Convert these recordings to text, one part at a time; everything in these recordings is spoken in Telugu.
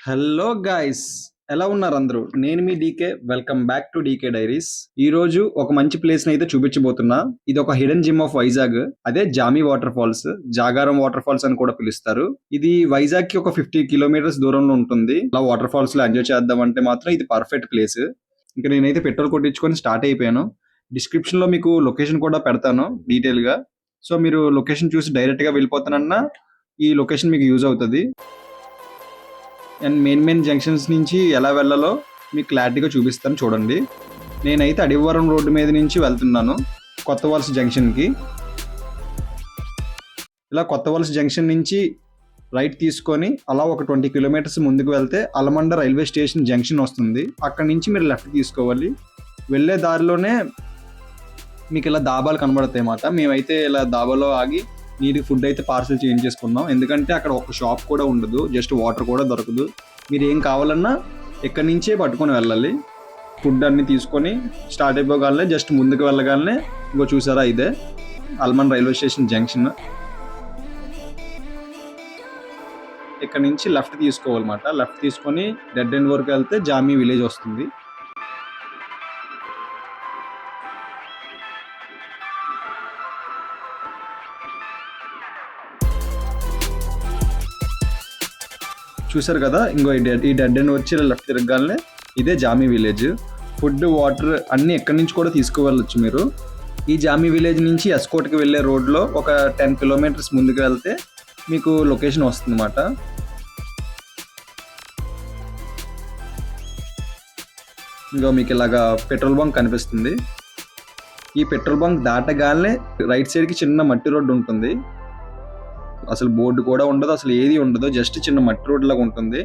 హలో గాయ్స్, ఎలా ఉన్నారు అందరూ? నేను మీ DK. Welcome back to DK diaries. ఈ రోజు ఒక మంచి ప్లేస్ ని అయితే చూపించబోతున్నా. ఇది ఒక హిడెన్ జిమ్ ఆఫ్ వైజాగ్. అదే జామీ వాటర్ ఫాల్స్, జాగారం వాటర్ ఫాల్స్ అని కూడా పిలుస్తారు. ఇది వైజాగ్ కి ఒక 50 కిలోమీటర్స్ దూరంలో ఉంటుంది. అలా వాటర్ ఫాల్స్ లో ఎంజాయ్ చేద్దాం అంటే మాత్రం ఇది పర్ఫెక్ట్ ప్లేస్. ఇంకా నేనైతే పెట్రోల్ కొట్టించుకొని స్టార్ట్ అయిపోయాను. డిస్క్రిప్షన్ లో మీకు లొకేషన్ కూడా పెడతాను డీటెయిల్ గా. సో మీరు లొకేషన్ చూసి డైరెక్ట్ గా వెళ్ళిపోతానన్నా ఈ లొకేషన్ మీకు యూజ్ అవుతుంది. అండ్ మెయిన్ జంక్షన్స్ నుంచి ఎలా వెళ్ళాలో మీకు క్లారిటీగా చూపిస్తాను చూడండి. నేనైతే అడివరం రోడ్డు మీద నుంచి వెళ్తున్నాను కొత్త వలస జంక్షన్కి. ఇలా కొత్త వలస జంక్షన్ నుంచి రైట్ తీసుకొని అలా ఒక 20 కిలోమీటర్స్ ముందుకు వెళ్తే అలమండ రైల్వే స్టేషన్ జంక్షన్ వస్తుంది. అక్కడి నుంచి మీరు లెఫ్ట్ తీసుకోవాలి. వెళ్ళే దారిలోనే మీకు ఇలా దాబాలు కనబడతాయి అన్నమాట. మేమైతే ఇలా దాబాలో ఆగి నీటికి ఫుడ్ అయితే పార్సల్ చేంజ్ చేసుకున్నాం. ఎందుకంటే అక్కడ ఒక షాప్ కూడా ఉండదు, జస్ట్ వాటర్ కూడా దొరకదు. మీరు ఏం కావాలన్నా ఎక్కడి నుంచే పట్టుకొని వెళ్ళాలి. ఫుడ్ అన్ని తీసుకొని స్టార్ట్ అయిపోగానే జస్ట్ ముందుకు వెళ్ళగానే ఇంకో చూసారా, ఇదే అల్మన్ రైల్వే స్టేషన్ జంక్షన్. ఇక్కడ నుంచి లెఫ్ట్ తీసుకోవాలన్నమాట. లెఫ్ట్ తీసుకొని డెడ్ ఎండ్ వరకు వెళ్తే జామీ విలేజ్ వస్తుంది. చూసారు కదా, ఇంకో ఈ డెడ్ ఎండ్ వచ్చి లెఫ్ట్ తిరగగానే ఇదే జామీ విలేజ్. ఫుడ్, వాటర్ అన్నీ ఎక్కడి నుంచి కూడా తీసుకువెళ్ళొచ్చు మీరు. ఈ జామీ విలేజ్ నుంచి ఎస్కోట్కి వెళ్ళే రోడ్లో ఒక 10 కిలోమీటర్స్ ముందుకు వెళ్తే మీకు లొకేషన్ వస్తుంది అన్నమాట. ఇంకా మీకు ఇలాగా పెట్రోల్ బంక్ కనిపిస్తుంది. ఈ పెట్రోల్ బంక్ దాటగానే రైట్ సైడ్కి చిన్న మట్టి రోడ్డు ఉంటుంది. అసలు బోర్డు కూడా ఉండదు, అసలు ఏది ఉండదు, జస్ట్ చిన్న మట్టి రోడ్ లాగా ఉంటుంది.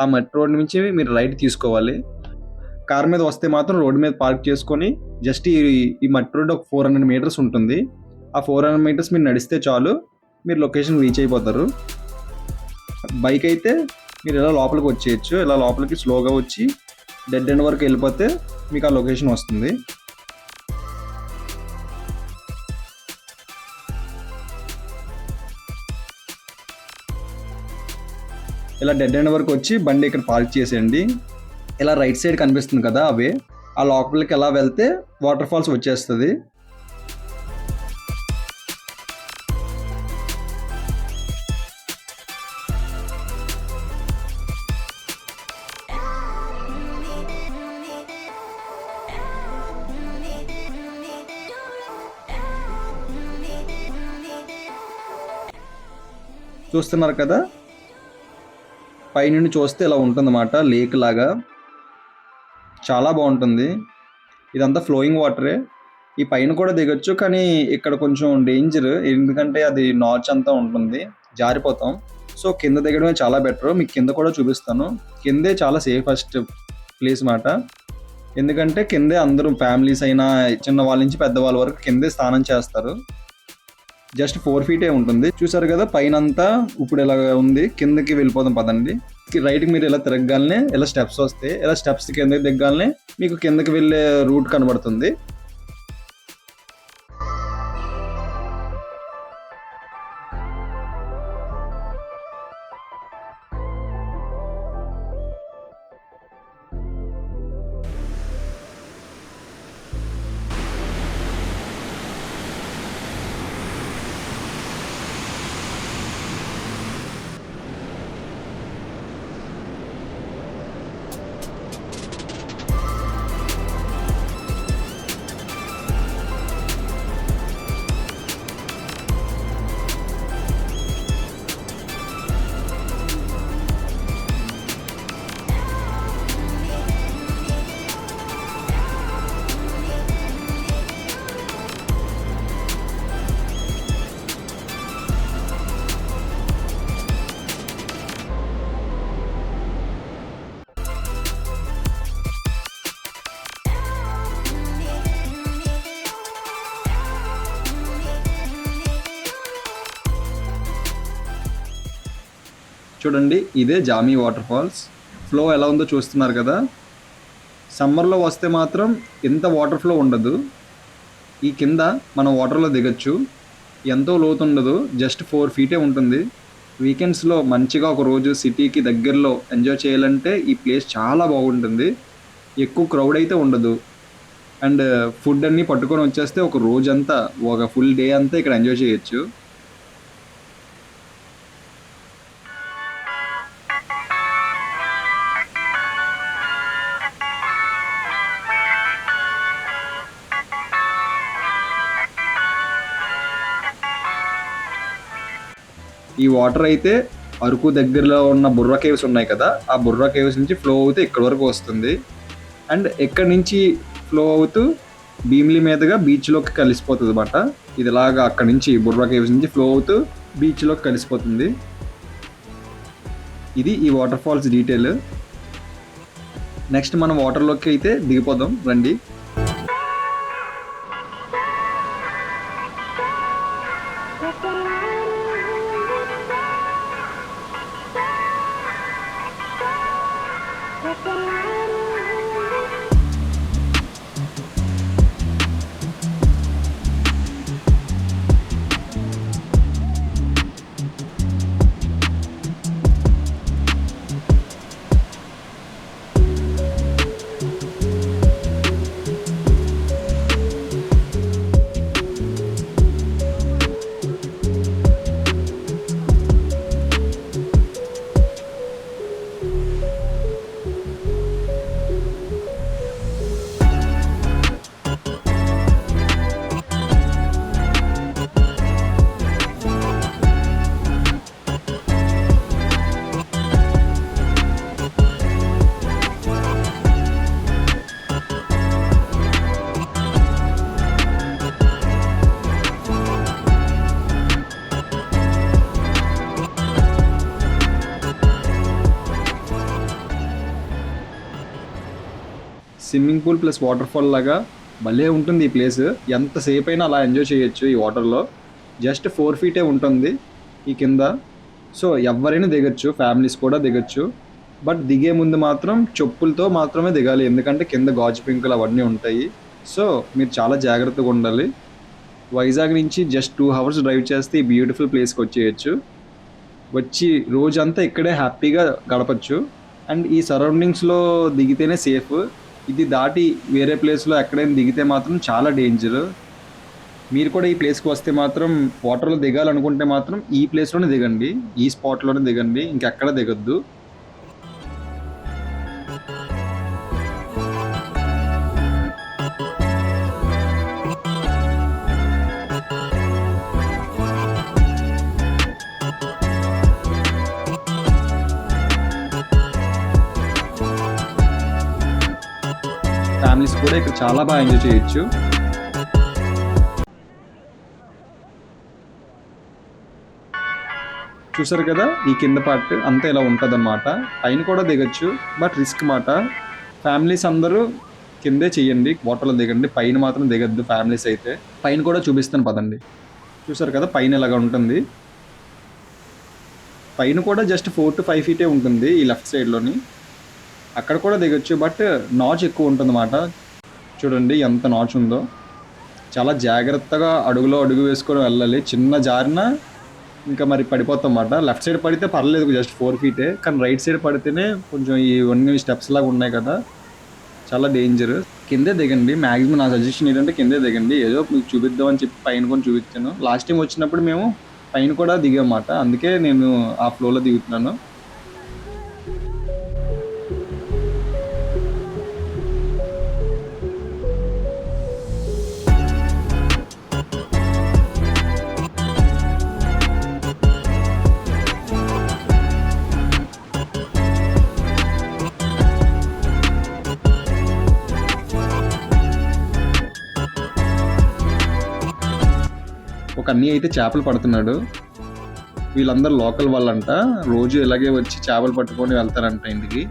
ఆ మట్టి రోడ్ నుంచి మీరు రైట్ తీసుకోవాలి. కార్ మీద వస్తే మాత్రం రోడ్డు మీద పార్క్ చేసుకొని జస్ట్ ఈ మట్టి రోడ్ ఒక 400 మీటర్స్ ఉంటుంది. ఆ 400 మీటర్స్ మీరు నడిస్తే చాలు, మీరు లొకేషన్ రీచ్ అయిపోతారు. బైక్ అయితే మీరు ఇలా లోపలికి వచ్చేయచ్చు. ఇలా లోపలికి స్లోగా వచ్చి డెడ్ ఎండ్ వరకు వెళ్ళిపోతే మీకు ఆ లొకేషన్ వస్తుంది. ఇలా డెడ్ ఎండ్ వరకు వచ్చి బండి ఇక్కడ పార్క్ చేసేయండి. ఇలా రైట్ సైడ్ కనిపిస్తుంది కదా, అవే ఆ లోపలికి ఎలా వెళ్తే వాటర్ ఫాల్స్ వచ్చేస్తుంది. చూస్తున్నారు కదా, పైనుండి చూస్తే ఇలా ఉంటుందన్నమాట, లేక్ లాగా. చాలా బాగుంటుంది. ఇదంతా ఫ్లోయింగ్ వాటరే. ఈ పైన కూడా దిగొచ్చు, కానీ ఇక్కడ కొంచెం డేంజర్, ఎందుకంటే అది నాచ్ అంతా ఉంటుంది, జారిపోతాం. సో కింద దిగడమే చాలా బెటర్. మీకు కింద కూడా చూపిస్తాను. కిందే చాలా సేఫెస్ట్ ప్లేస్ మాట. ఎందుకంటే కిందే అందరూ ఫ్యామిలీస్ అయినా చిన్న వాళ్ళ నుంచి పెద్దవాళ్ళ వరకు కిందే స్నానం చేస్తారు. జస్ట్ 4 ఫీటే ఉంటుంది. చూసారు కదా, పైన అంతా ఇప్పుడు ఇలా ఉంది. కిందకి వెళ్ళిపోదాం పదండి. రైట్కి మీరు ఇలా తిరగగానే ఇలా స్టెప్స్ వస్తాయి. ఇలా స్టెప్స్ కిందకి దిగ్గానే మీకు కిందకి వెళ్ళే రూట్ కనబడుతుంది. చూడండి, ఇదే జామీ వాటర్ ఫాల్స్. ఫ్లో ఎలా ఉందో చూస్తున్నారు కదా. సమ్మర్లో వస్తే మాత్రం ఇంత వాటర్ ఫ్లో ఉండదు. ఈ కింద మనం వాటర్లో దిగచ్చు. ఎంతో లోతు ఉండదు, జస్ట్ 4 ఫీటే ఉంటుంది. వీకెండ్స్‌లో మంచిగా ఒక రోజు సిటీకి దగ్గరలో ఎంజాయ్ చేయాలంటే ఈ ప్లేస్ చాలా బాగుంటుంది. ఎక్కువ క్రౌడ్ అయితే ఉండదు. అండ్ ఫుడ్ అన్నీ పట్టుకొని వచ్చేస్తే ఒక రోజంతా, ఒక ఫుల్ డే అంతా ఇక్కడ ఎంజాయ్ చేయొచ్చు. ఈ వాటర్ అయితే అరకు దగ్గరలో ఉన్న బుర్రా కేవ్స్ ఉన్నాయి కదా, ఆ బుర్రా కేవ్స్ నుంచి ఫ్లో అవుతూ ఇక్కడి వరకు వస్తుంది. అండ్ ఎక్కడి నుంచి ఫ్లో అవుతూ భీమిలి మీదుగా బీచ్‌లోకి కలిసిపోతదన్నమాట. ఇది ఇలాగా అక్కడి నుంచి బుర్రా కేవ్స్ నుంచి ఫ్లో అవుతూ బీచ్‌లోకి కలిసిపోతుంది. ఇది ఈ వాటర్ ఫాల్స్ డీటెయిల్. నెక్స్ట్ మనం వాటర్‌లోకి అయితే దిగిపోదాం రండి. Swimming pool plus water fall లాగా భలే ఉంటుంది ఈ ప్లేస్. ఎంతసేపు అయినా అలా ఎంజాయ్ చేయొచ్చు ఈ వాటర్లో. జస్ట్ 4 ఫీటే ఉంటుంది ఈ కింద. సో ఎవరైనా దిగొచ్చు, ఫ్యామిలీస్ కూడా దిగొచ్చు. బట్ దిగే ముందు మాత్రం చెప్పులతో మాత్రమే దిగాలి, ఎందుకంటే కింద గాజు పెంకులు అవన్నీ ఉంటాయి. సో మీరు చాలా జాగ్రత్తగా ఉండాలి. వైజాగ్ నుంచి జస్ట్ 2 అవర్స్ డ్రైవ్ చేస్తే ఈ బ్యూటిఫుల్ ప్లేస్కి వచ్చేయచ్చు. వచ్చి రోజంతా ఇక్కడే హ్యాపీగా గడపచ్చు. అండ్ ఈ సరౌండింగ్స్లో దిగితేనే సేఫ్. ఇది దాటి వేరే ప్లేస్లో ఎక్కడైనా దిగితే మాత్రం చాలా డేంజర్. మీరు కూడా ఈ ప్లేస్కి వస్తే మాత్రం వాటర్లో దిగాలనుకుంటే మాత్రం ఈ ప్లేస్లోనే దిగండి, ఈ స్పాట్లోనే దిగండి, ఇంకెక్కడ దిగొద్దు. ఫ్యామిలీస్ కూడా ఇక్కడ చాలా బాగా ఎంజాయ్ చేయొచ్చు. చూసారు కదా, ఈ కింద పార్ట్ అంతా ఇలా ఉంటుంది అన్నమాట. పైన కూడా దిగొచ్చు, బట్ రిస్క్ మాట. ఫ్యామిలీస్ అందరూ కిందే చెయ్యండి, వాటర్లో దిగండి, పైన మాత్రం దిగద్దు ఫ్యామిలీస్ అయితే. పైన కూడా చూపిస్తాను పదండి. చూసారు కదా పైన ఇలాగ ఉంటుంది. పైన కూడా జస్ట్ 4 to 5 ఫీటే ఉంటుంది ఈ లెఫ్ట్ సైడ్లోని. అక్కడ కూడా దిగొచ్చు, బట్ నాచ్ ఎక్కువ ఉంటుంది అన్నమాట. చూడండి ఎంత నాచ్ ఉందో. చాలా జాగ్రత్తగా అడుగులో అడుగు వేసుకొని వెళ్ళాలి. చిన్న జారిన ఇంకా మరి పడిపోతాం అన్నమాట. లెఫ్ట్ సైడ్ పడితే పర్లేదు, జస్ట్ 4 ఫీటే. కానీ రైట్ సైడ్ పడితేనే కొంచెం ఇవన్నీ స్టెప్స్ లాగా ఉన్నాయి కదా, చాలా డేంజర్. కిందే దిగండి మ్యాక్సిమం. నా సజెషన్ ఏంటంటే కిందే దిగండి. ఏదో మీకు చూపిద్దామని చెప్పి పైన కూడా చూపించాను. లాస్ట్ టైం వచ్చినప్పుడు మేము పైన కూడా దిగామన్నమాట, అందుకే నేను ఆ ఫ్లోలో దిగుతున్నాను. ఒక అన్నయ్య అయితే చేపలు పడుతున్నాడు. వీళ్ళందరూ లోకల్ వాళ్ళంట, రోజు ఇలాగే వచ్చి చేపలు పట్టుకొని వెళ్తారంట ఇంటికి.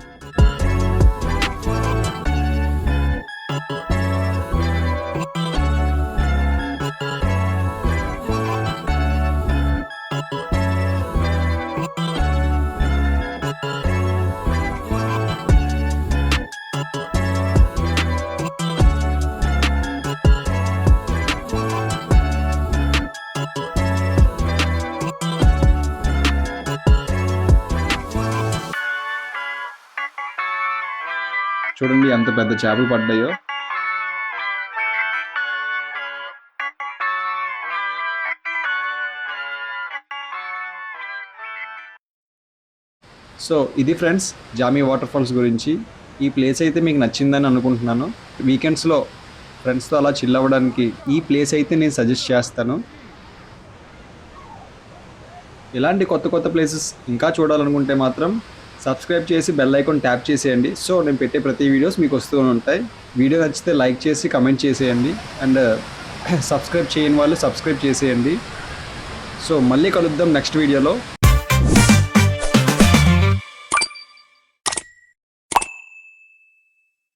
చూడండి ఎంత పెద్ద చేపలు పడ్డాయో. సో ఇది ఫ్రెండ్స్ జామీ వాటర్ ఫాల్స్ గురించి. ఈ ప్లేస్ అయితే మీకు నచ్చిందని అనుకుంటున్నాను. వీకెండ్స్లో ఫ్రెండ్స్తో అలా చిల్ అవ్వడానికి ఈ ప్లేస్ అయితే నేను సజెస్ట్ చేస్తాను. ఇలాంటి కొత్త కొత్త ప్లేసెస్ ఇంకా చూడాలనుకుంటే మాత్రం సబ్స్క్రైబ్ చేసి బెల్ ఐకాన్ ట్యాప్ చేసేయండి. సో నేను పెట్టే ప్రతి వీడియోస్ మీకు వస్తూ ఉంటాయి. వీడియో నచ్చితే లైక్ చేసి కమెంట్ చేసేయండి. అండ్ సబ్స్క్రైబ్ చేయని వాళ్ళు సబ్స్క్రైబ్ చేసేయండి. సో మళ్ళీ కలుద్దాం నెక్స్ట్ వీడియోలో.